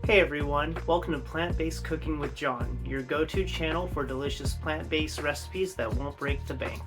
Hey everyone, welcome to Plant-Based Cooking with John, your go-to channel for delicious plant-based recipes that won't break the bank.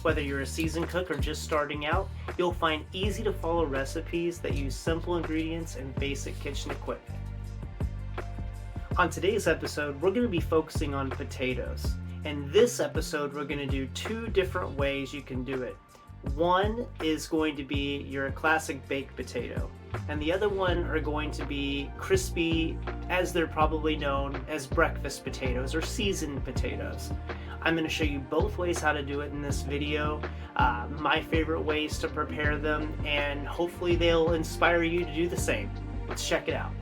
Whether you're a seasoned cook or just starting out, you'll find easy to follow recipes that use simple ingredients and basic kitchen equipment. On today's episode, we're going to be focusing on potatoes. In this episode, we're going to do two different ways you can do it. One is going to be your classic baked potato, and the other one are going to be crispy, as they're probably known as breakfast potatoes or seasoned potatoes. I'm going to show you both ways how to do it in this video, my favorite ways to prepare them, and hopefully they'll inspire you to do the same. Let's check it out.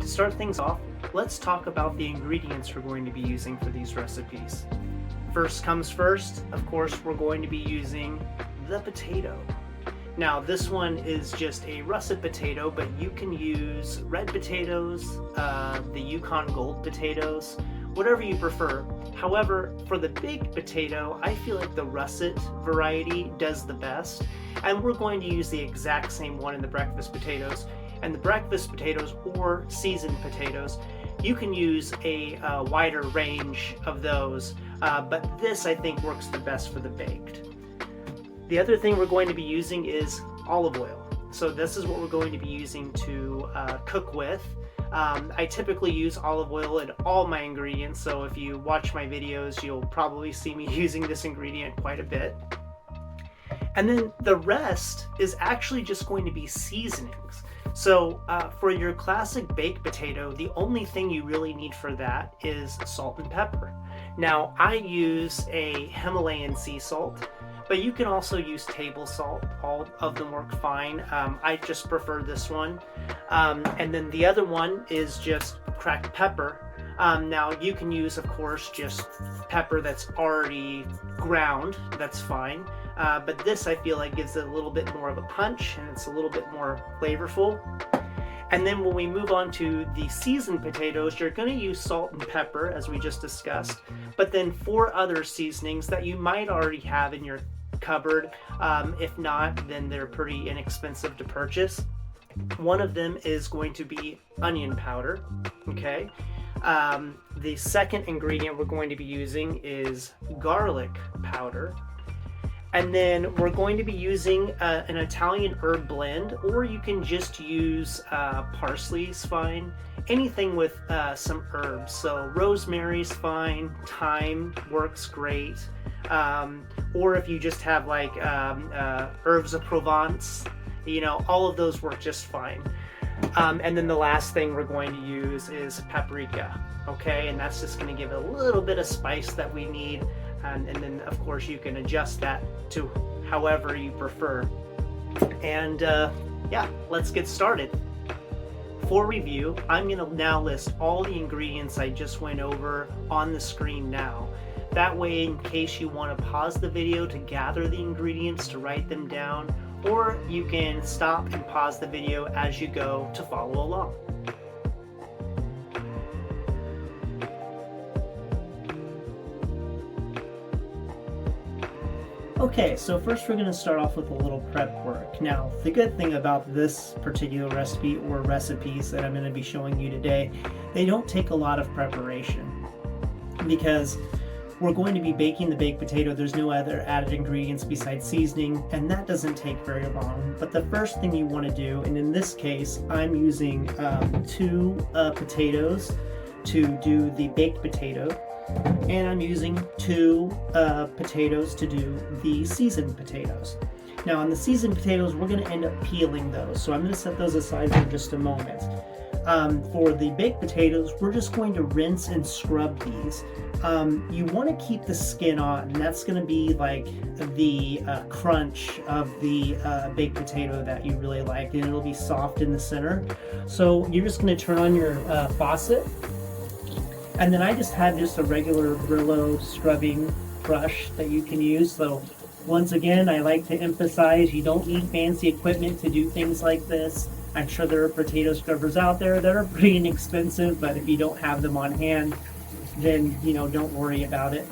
To start things off, let's talk about the ingredients we're going to be using for these recipes. First comes first, of course, we're going to be using the potato. Now this one is just a russet potato, but you can use red potatoes, the Yukon Gold potatoes, whatever you prefer. However, for the baked potato, I feel like the russet variety does the best, and we're going to use the exact same one in the breakfast potatoes. And the breakfast potatoes or seasoned potatoes, you can use a wider range of those, but this I think works the best for the baked. The other thing we're going to be using is olive oil. So this is what we're going to be using to cook with. I typically use olive oil in all my ingredients, so if you watch my videos, you'll probably see me using this ingredient quite a bit. And then the rest is actually just going to be seasonings. So for your classic baked potato, the only thing you really need for that is salt and pepper. Now I use a Himalayan sea salt, but you can also use table salt. All of them work fine. I just prefer this one. And then the other one is just cracked pepper. Now you can use, of course, just pepper that's already ground, that's fine. But this I feel like gives it a little bit more of a punch, and it's a little bit more flavorful. And then when we move on to the seasoned potatoes, you're going to use salt and pepper, as we just discussed, but then 4 other seasonings that you might already have in your cupboard. If not, then they're pretty inexpensive to purchase. One of them is going to be onion powder, okay? The second ingredient we're going to be using is garlic powder. And then we're going to be using an Italian herb blend, or you can just use parsley is fine. Anything with some herbs. So rosemary's fine, thyme works great. Or if you just have like herbs of Provence, you know, all of those work just fine. And then the last thing we're going to use is paprika, okay? And that's just going to give it a little bit of spice that we need. And then, of course, you can adjust that to however you prefer. And yeah, let's get started. For review, I'm going to now list all the ingredients I just went over on the screen now. That way, in case you want to pause the video to gather the ingredients, to write them down, or you can stop and pause the video as you go to follow along. Okay, so first we're going to start off with a little prep work. Now, the good thing about this particular recipe or recipes that I'm going to be showing you today, they don't take a lot of preparation because we're going to be baking the baked potato. There's no other added ingredients besides seasoning, and that doesn't take very long. But the first thing you want to do, and in this case, I'm using 2 potatoes to do the baked potato, and I'm using 2 potatoes to do the seasoned potatoes. Now on the seasoned potatoes, we're going to end up peeling those, so I'm going to set those aside for just a moment. For the baked potatoes, we're just going to rinse and scrub these. You want to keep the skin on, and that's going to be like the crunch of the baked potato that you really like, and it'll be soft in the center. So you're just going to turn on your faucet, and then I just have just a regular Brillo scrubbing brush that you can use. So Once again, I like to emphasize you don't need fancy equipment to do things like this. I'm sure there are potato scrubbers out there that are pretty inexpensive, but if you don't have them on hand, then don't worry about it.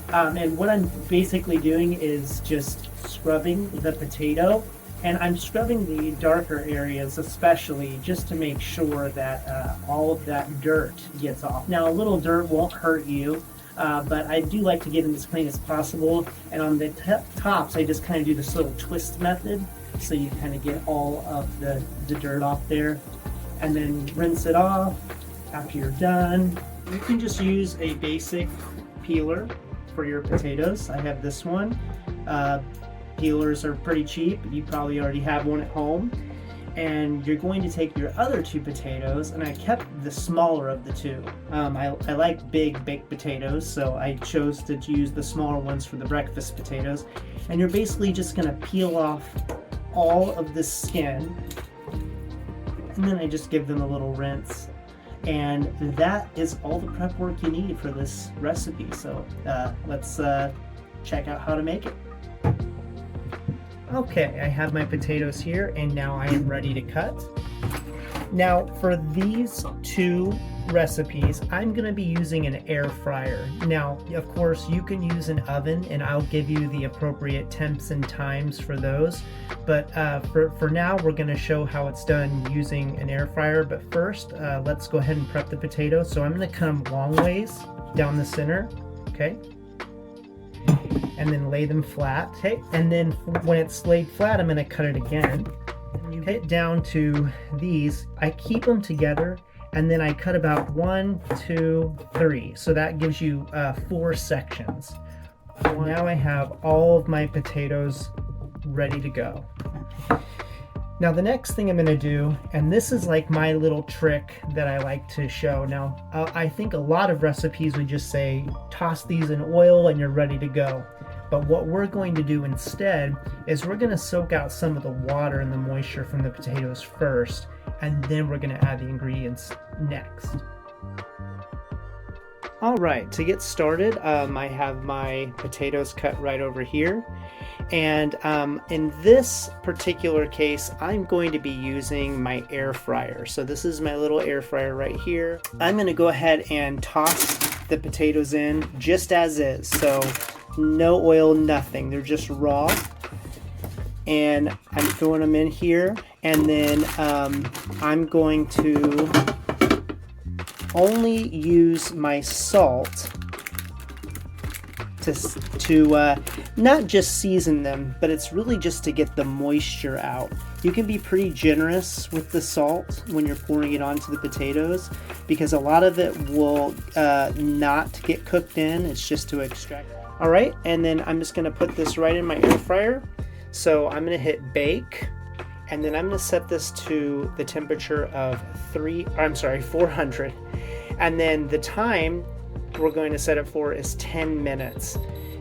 And what I'm basically doing is just scrubbing the potato, and I'm scrubbing the darker areas especially just to make sure that all of that dirt gets off. Now, a little dirt won't hurt you, but I do like to get them as clean as possible. And on the tops, I just kind of do this little twist method, so you kind of get all of the dirt off there, and then rinse it off after you're done. You can just use a basic peeler for your potatoes. I have this one. Peelers are pretty cheap. You probably already have one at home. And you're going to take your other two potatoes, and I kept the smaller of the two. I like big baked potatoes, so I chose to use the smaller ones for the breakfast potatoes. And you're basically just going to peel off all of the skin, and then I just give them a little rinse. And that is all the prep work you need for this recipe. So let's check out how to make it. Okay, I have my potatoes here, and now I am ready to cut. Now, for these two recipes, I'm going to be using an air fryer. Now, of course, you can use an oven, and I'll give you the appropriate temps and times for those. But for now, we're going to show how it's done using an air fryer. But first, let's go ahead and prep the potatoes. So I'm going to cut them long ways down the center, okay? And then lay them flat, okay? And then when it's laid flat, I'm going to cut it again. And you get down to these, I keep them together, and then I cut about 1, 2, 3. So that gives you 4 sections. Now I have all of my potatoes ready to go. Now the next thing I'm going to do, and this is like my little trick that I like to show. Now I think a lot of recipes would just say toss these in oil and you're ready to go. But what we're going to do instead is we're going to soak out some of the water and the moisture from the potatoes first, and then we're going to add the ingredients next. All right, to get started, I have my potatoes cut right over here. And in this particular case, I'm going to be using my air fryer. So this is my little air fryer right here. I'm going to go ahead and toss the potatoes in just as is. So no oil, nothing. They're just raw. And I'm throwing them in here. And then I'm going to only use my salt to not just season them, but it's really just to get the moisture out. You can be pretty generous with the salt when you're pouring it onto the potatoes, because a lot of it will not get cooked in. It's just to extract. All right, and then I'm just going to put this right in my air fryer. So I'm going to hit bake, and then I'm going to set this to the temperature of 400. And then the time we're going to set it for is 10 minutes.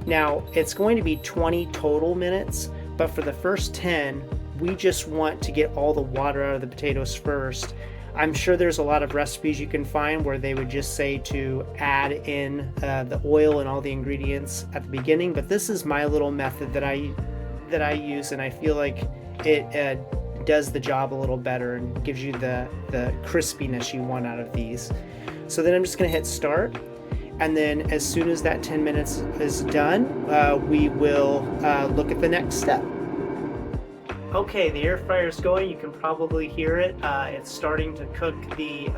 Now, it's going to be 20 total minutes, but for the first 10, we just want to get all the water out of the potatoes first. I'm sure there's a lot of recipes you can find where they would just say to add in the oil and all the ingredients at the beginning, but this is my little method that I use, and I feel like it does the job a little better and gives you the crispiness you want out of these. So then I'm just going to hit start, and then as soon as that 10 minutes is done, we will look at the next step. Okay, the air fryer is going. You can probably hear it. It's starting to cook the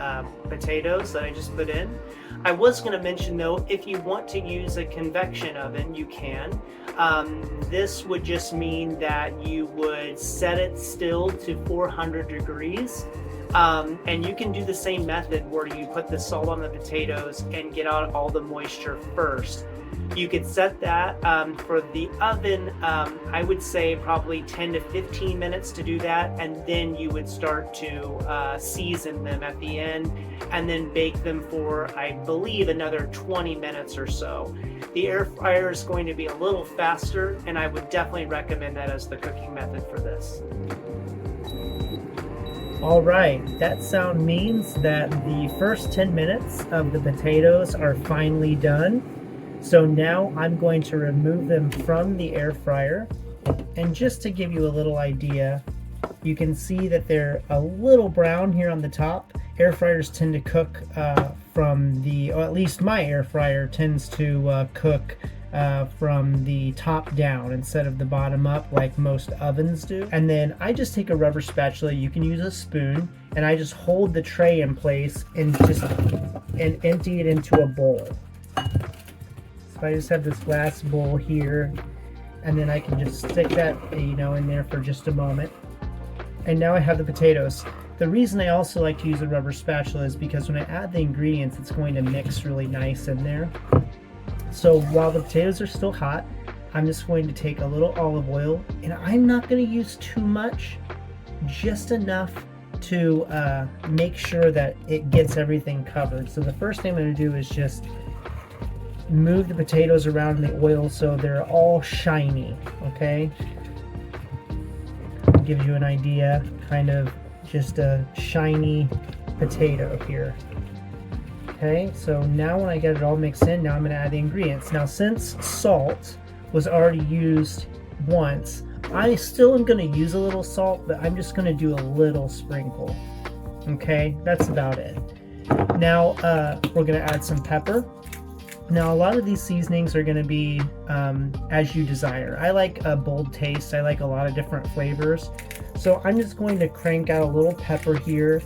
potatoes that I just put in. I was going to mention though, if you want to use a convection oven, you can. This would just mean that you would set it still to 400 degrees. And you can do the same method where you put the salt on the potatoes and get out all the moisture first. You could set that for the oven, I would say probably 10 to 15 minutes to do that, and then you would start to season them at the end and then bake them for, I believe, another 20 minutes or so. The air fryer is going to be a little faster, and I would definitely recommend that as the cooking method for this. All right, that sound means that the first 10 minutes of the potatoes are finally done. So now I'm going to remove them from the air fryer. And just to give you a little idea, you can see that they're a little brown here on the top. Air fryers tend to cook from the, or at least my air fryer tends to cook from the top down instead of the bottom up like most ovens do. And then I just take a rubber spatula, you can use a spoon, and I just hold the tray in place and empty it into a bowl. So I just have this glass bowl here, and then I can just stick that, in there for just a moment. And now I have the potatoes. The reason I also like to use a rubber spatula is because when I add the ingredients, it's going to mix really nice in there. So while the potatoes are still hot, I'm just going to take a little olive oil, and I'm not going to use too much, just enough to make sure that it gets everything covered. So the first thing I'm going to do is just move the potatoes around in the oil so they're all shiny, okay? Gives you an idea, kind of just a shiny potato here. Okay, so now when I get it all mixed in, now I'm going to add the ingredients. Now since salt was already used once, I still am going to use a little salt, but I'm just going to do a little sprinkle. Okay, that's about it. Now we're going to add some pepper. Now a lot of these seasonings are going to be as you desire. I like a bold taste. I like a lot of different flavors. So I'm just going to crank out a little pepper here.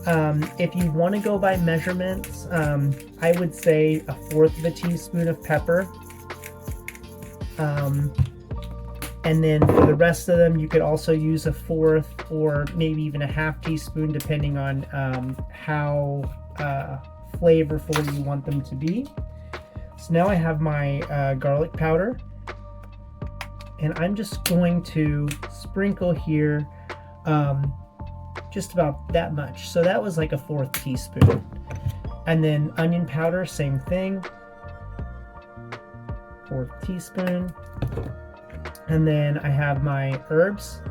If you want to go by measurements, I would say 1/4 teaspoon of pepper. And then for the rest of them, you could also use 1/4 or maybe even 1/2 teaspoon, depending on how flavorful you want them to be. So now I have my garlic powder, and I'm just going to sprinkle here just about that much. So that was like 1/4 teaspoon. And then onion powder, same thing, 1/4 teaspoon. And then I have my herbs,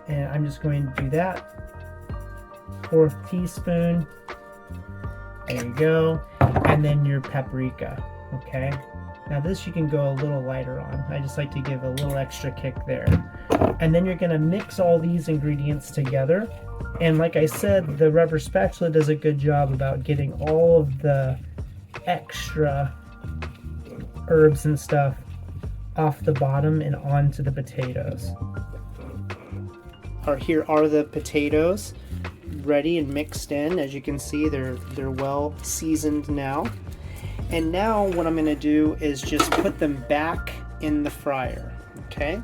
and I'm just going to do that, 1/4 teaspoon. There you go. And then your paprika. Okay, now this you can go a little lighter on. I just like to give a little extra kick there. And then you're going to mix all these ingredients together. And like I said, the rubber spatula does a good job about getting all of the extra herbs and stuff off the bottom and onto the potatoes. Here are the potatoes ready and mixed in. As you can see, they're well seasoned now. And now what I'm going to do is just put them back in the fryer. Okay.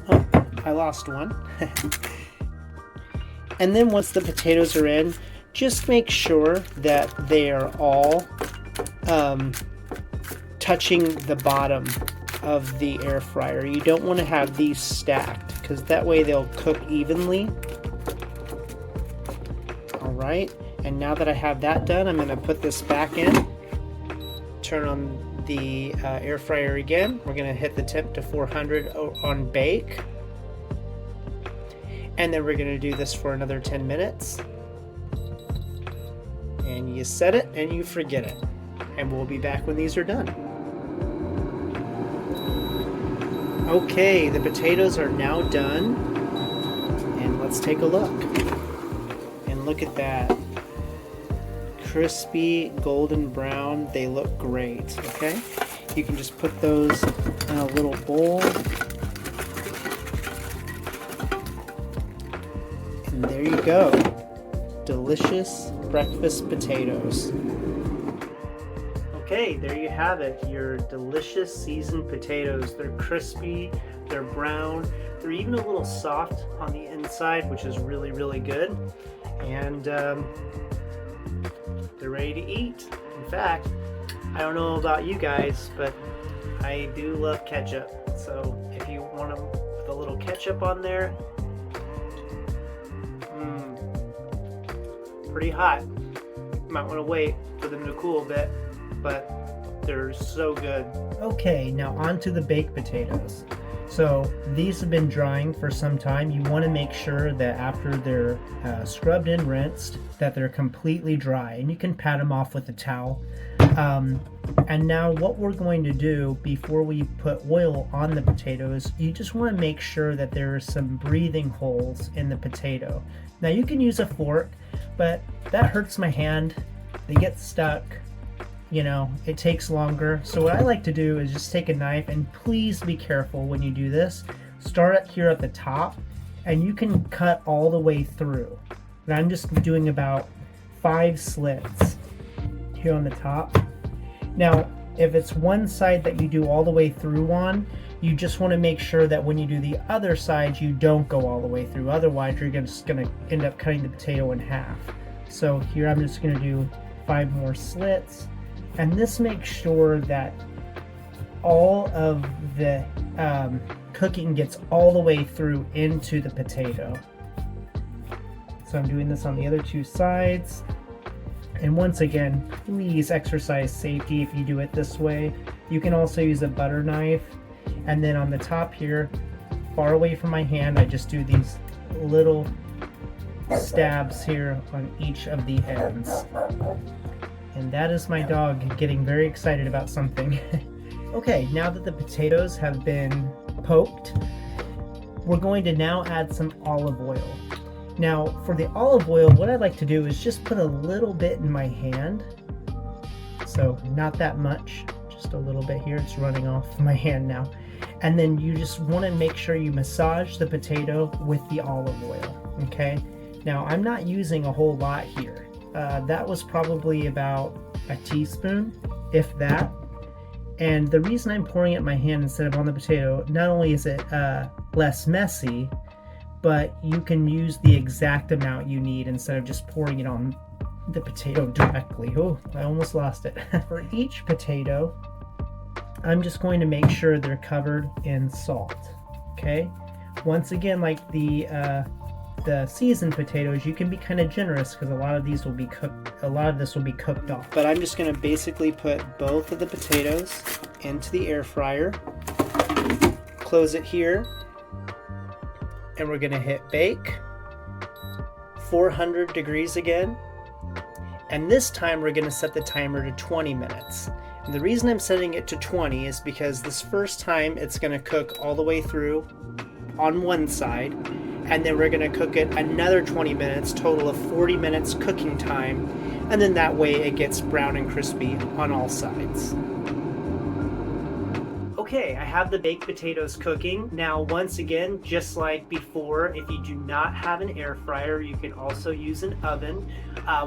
Oh, I lost one. And then once the potatoes are in, just make sure that they are all touching the bottom of the air fryer. You don't want to have these stacked, because that way they'll cook evenly. All right. And now that I have that done, I'm going to put this back in, turn on the air fryer again. We're going to hit the temp to 400 on bake. And then we're going to do this for another 10 minutes. And you set it and you forget it. And we'll be back when these are done. Okay, the potatoes are now done. And let's take a look. And look at that. Crispy golden brown. They look great. Okay, you can just put those in a little bowl, and there you go, delicious breakfast potatoes. Okay, there you have it, your delicious seasoned potatoes. They're crispy, they're brown, they're even a little soft on the inside, which is really, really good. And they're ready to eat. In fact, I don't know about you guys, but I do love ketchup. So if you want them with a little ketchup on there, pretty hot. You might want to wait for them to cool a bit, but they're so good. Okay, now on to the baked potatoes. So these have been drying for some time. You want to make sure that after they're scrubbed and rinsed, that they're completely dry, and you can pat them off with a towel. And now what we're going to do before we put oil on the potatoes, you just want to make sure that there are some breathing holes in the potato. Now you can use a fork, but that hurts my hand. They get stuck. You know, it takes longer. So what I like to do is just take a knife, and please be careful when you do this. Start it here at the top, and you can cut all the way through. And I'm just doing about 5 slits here on the top. Now, if it's one side that you do all the way through on, you just want to make sure that when you do the other side, you don't go all the way through. Otherwise, you're just going to end up cutting the potato in half. So here I'm just going to do 5 more slits. And this makes sure that all of the cooking gets all the way through into the potato. So I'm doing this on the other 2 sides. And once again, please exercise safety if you do it this way. You can also use a butter knife. And then on the top here, far away from my hand, I just do these little stabs here on each of the ends. And that is my dog getting very excited about something. Okay, now that the potatoes have been poked, we're going to now add some olive oil. Now, for the olive oil, what I like to do is just put a little bit in my hand. So not that much, just a little bit here. It's running off my hand now. And then you just want to make sure you massage the potato with the olive oil, okay? Now, I'm not using a whole lot here. That was probably about a teaspoon, if that. And the reason I'm pouring it in my hand instead of on the potato, not only is it less messy, but you can use the exact amount you need instead of just pouring it on the potato directly. Oh, I almost lost it. For each potato, I'm just going to make sure they're covered in salt, okay? Once again, like the seasoned potatoes, you can be kind of generous because a lot of this will be cooked off. But I'm just going to basically put both of the potatoes into the air fryer, close it here, and we're going to hit bake, 400 degrees again, and this time we're going to set the timer to 20 minutes. And the reason I'm setting it to 20 is because this first time it's going to cook all the way through on one side, and then we're going to cook it another 20 minutes, total of 40 minutes cooking time, and then that way it gets brown and crispy on all sides. Okay, I have the baked potatoes cooking. Now, once again, just like before, if you do not have an air fryer, you can also use an oven.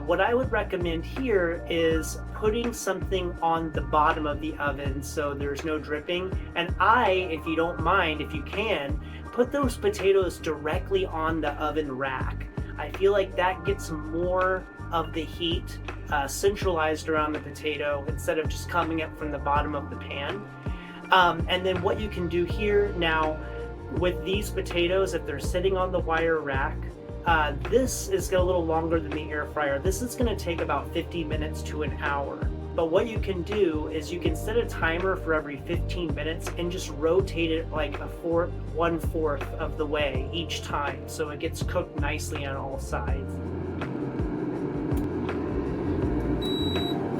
What I would recommend here is putting something on the bottom of the oven so there's no dripping. And if you don't mind, if you can, put those potatoes directly on the oven rack. I feel like that gets more of the heat centralized around the potato instead of just coming up from the bottom of the pan. And then what you can do here now with these potatoes, if they're sitting on the wire rack, this is a little longer than the air fryer. This is going to take about 50 minutes to an hour. But what you can do is you can set a timer for every 15 minutes and just rotate it like 1/4 of the way each time, so it gets cooked nicely on all sides.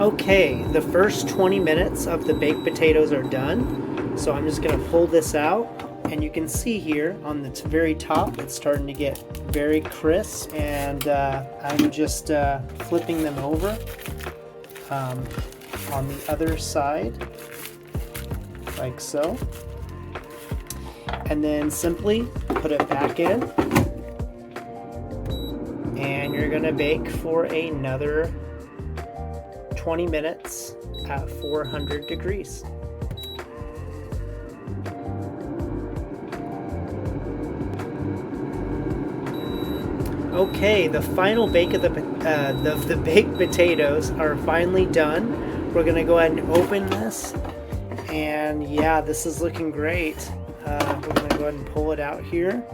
Okay, the first 20 minutes of the baked potatoes are done. So I'm just going to pull this out, and you can see here on the very top it's starting to get very crisp, and I'm just flipping them over on the other side like so, and then simply put it back in, and you're going to bake for another 20 minutes at 400 degrees. Okay, the final bake of the baked potatoes are finally done. We're going to go ahead and open this, and yeah, this is looking great. We're going to go ahead and pull it out here,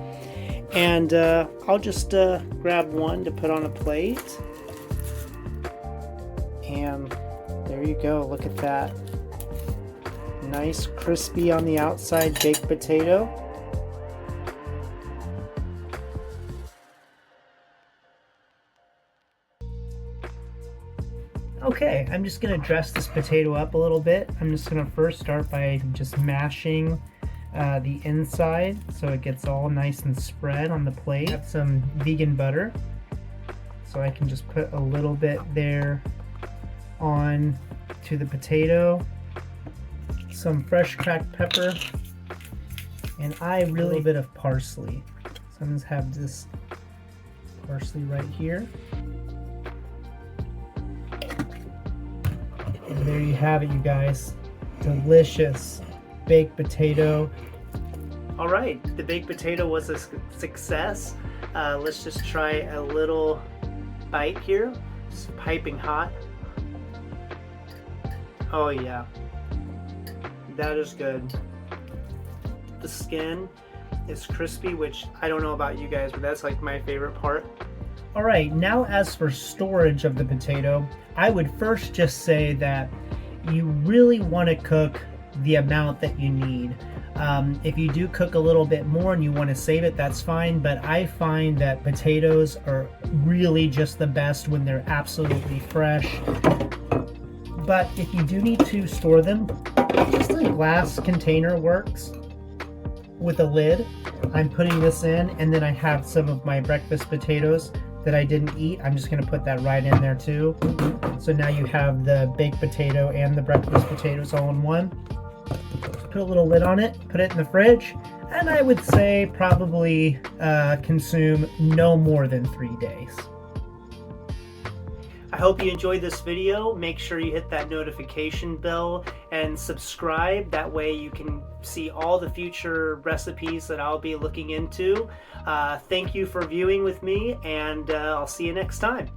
and I'll just grab one to put on a plate. And there you go, look at that. Nice crispy on the outside baked potato. Okay, I'm just gonna dress this potato up a little bit. I'm just gonna first start by just mashing the inside so it gets all nice and spread on the plate. Got some vegan butter, so I can just put a little bit there on to the potato. Some fresh cracked pepper, and a little bit of parsley. So I'm just have this parsley right here. And there you have it, you guys. Delicious baked potato. All right, the baked potato was a success. Let's just try a little bite here. It's piping hot. Oh yeah, that is good. The skin is crispy, which I don't know about you guys, but that's like my favorite part. All right, now as for storage of the potato, I would first just say that you really want to cook the amount that you need. If you do cook a little bit more and you want to save it, that's fine, but I find that potatoes are really just the best when they're absolutely fresh. But if you do need to store them, just a glass container works with a lid. I'm putting this in, and then I have some of my breakfast potatoes that I didn't eat. I'm just going to put that right in there too. So now you have the baked potato and the breakfast potatoes all in one. Put a little lid on it, put it in the fridge, and I would say probably consume no more than 3 days. I hope you enjoyed this video. Make sure you hit that notification bell and subscribe. That way you can see all the future recipes that I'll be looking into. Thank you for viewing with me, and I'll see you next time.